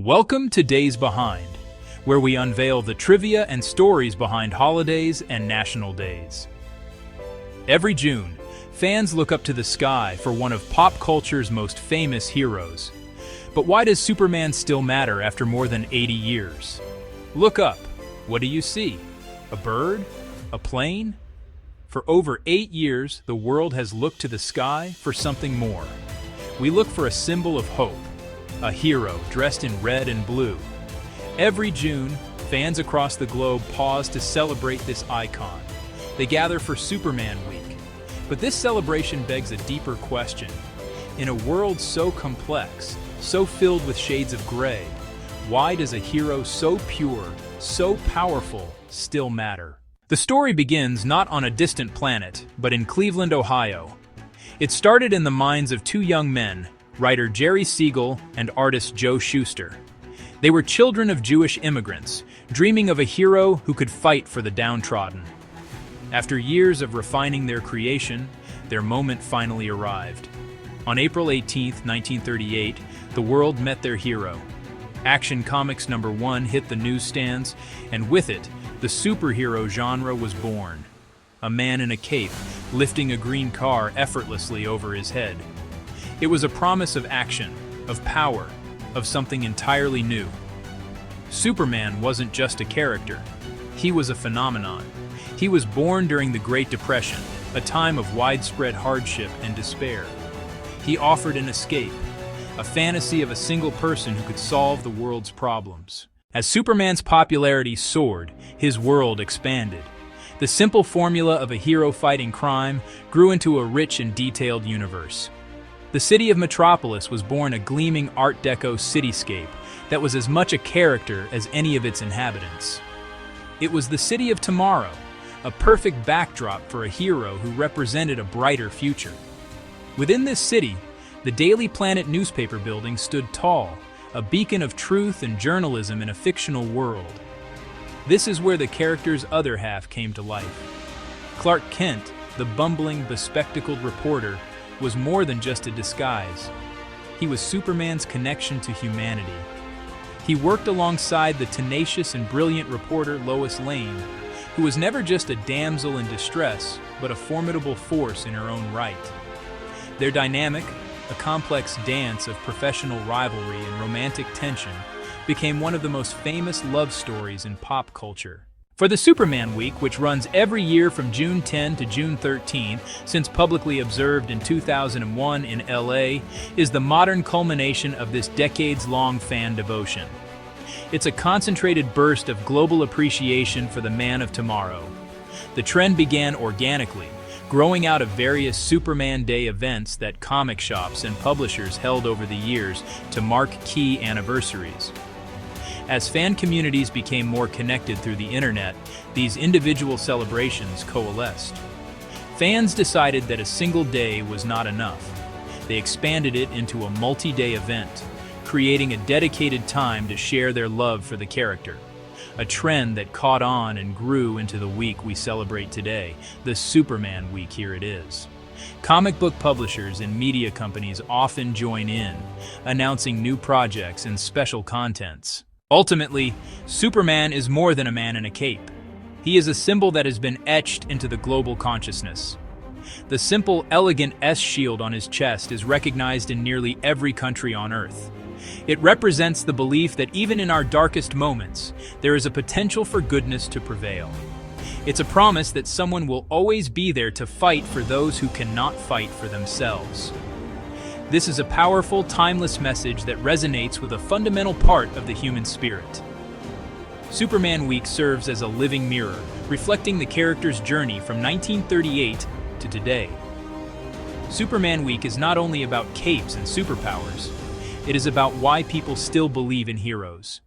Welcome to Days Behind, where we unveil the trivia and stories behind holidays and national days. Every June, fans look up to the sky for one of pop culture's most famous heroes. But why does Superman still matter after more than 80 years? Look up. What do you see? A bird? A plane? For over 8 years, the world has looked to the sky for something more. We look for a symbol of hope, a hero dressed in red and blue. Every June, fans across the globe pause to celebrate this icon. They gather for Superman Week. But this celebration begs a deeper question. In a world so complex, so filled with shades of gray, why does a hero so pure, so powerful, still matter? The story begins not on a distant planet, but in Cleveland, Ohio. It started in the minds of two young men, writer Jerry Siegel and artist Joe Shuster. They were children of Jewish immigrants, dreaming of a hero who could fight for the downtrodden. After years of refining their creation, their moment finally arrived. On April 18, 1938, the world met their hero. Action Comics #1 hit the newsstands, and with it, the superhero genre was born. A man in a cape, lifting a green car effortlessly over his head. It was a promise of action, of power, of something entirely new. Superman wasn't just a character. He was a phenomenon. He was born during the Great Depression, a time of widespread hardship and despair. He offered an escape, a fantasy of a single person who could solve the world's problems. As Superman's popularity soared, his world expanded. The simple formula of a hero fighting crime grew into a rich and detailed universe. The city of Metropolis was born a gleaming Art Deco cityscape that was as much a character as any of its inhabitants. It was the city of tomorrow, a perfect backdrop for a hero who represented a brighter future. Within this city, the Daily Planet newspaper building stood tall, a beacon of truth and journalism in a fictional world. This is where the character's other half came to life. Clark Kent, the bumbling, bespectacled reporter, was more than just a disguise. He was Superman's connection to humanity. He worked alongside the tenacious and brilliant reporter Lois Lane, who was never just a damsel in distress, but a formidable force in her own right. Their dynamic, a complex dance of professional rivalry and romantic tension, became one of the most famous love stories in pop culture. For the Superman Week, which runs every year from June 10 to June 13, since publicly observed in 2001 in LA, is the modern culmination of this decades-long fan devotion. It's a concentrated burst of global appreciation for the man of tomorrow. The trend began organically, growing out of various Superman Day events that comic shops and publishers held over the years to mark key anniversaries. As fan communities became more connected through the internet, these individual celebrations coalesced. Fans decided that a single day was not enough. They expanded it into a multi-day event, creating a dedicated time to share their love for the character. A trend that caught on and grew into the week we celebrate today, the Superman Week. Here it is. Comic book publishers and media companies often join in, announcing new projects and special contents. Ultimately, Superman is more than a man in a cape. He is a symbol that has been etched into the global consciousness. The simple, elegant S shield on his chest is recognized in nearly every country on Earth. It represents the belief that even in our darkest moments, there is a potential for goodness to prevail. It's a promise that someone will always be there to fight for those who cannot fight for themselves. This is a powerful, timeless message that resonates with a fundamental part of the human spirit. Superman Week serves as a living mirror, reflecting the character's journey from 1938 to today. Superman Week is not only about capes and superpowers, it is about why people still believe in heroes.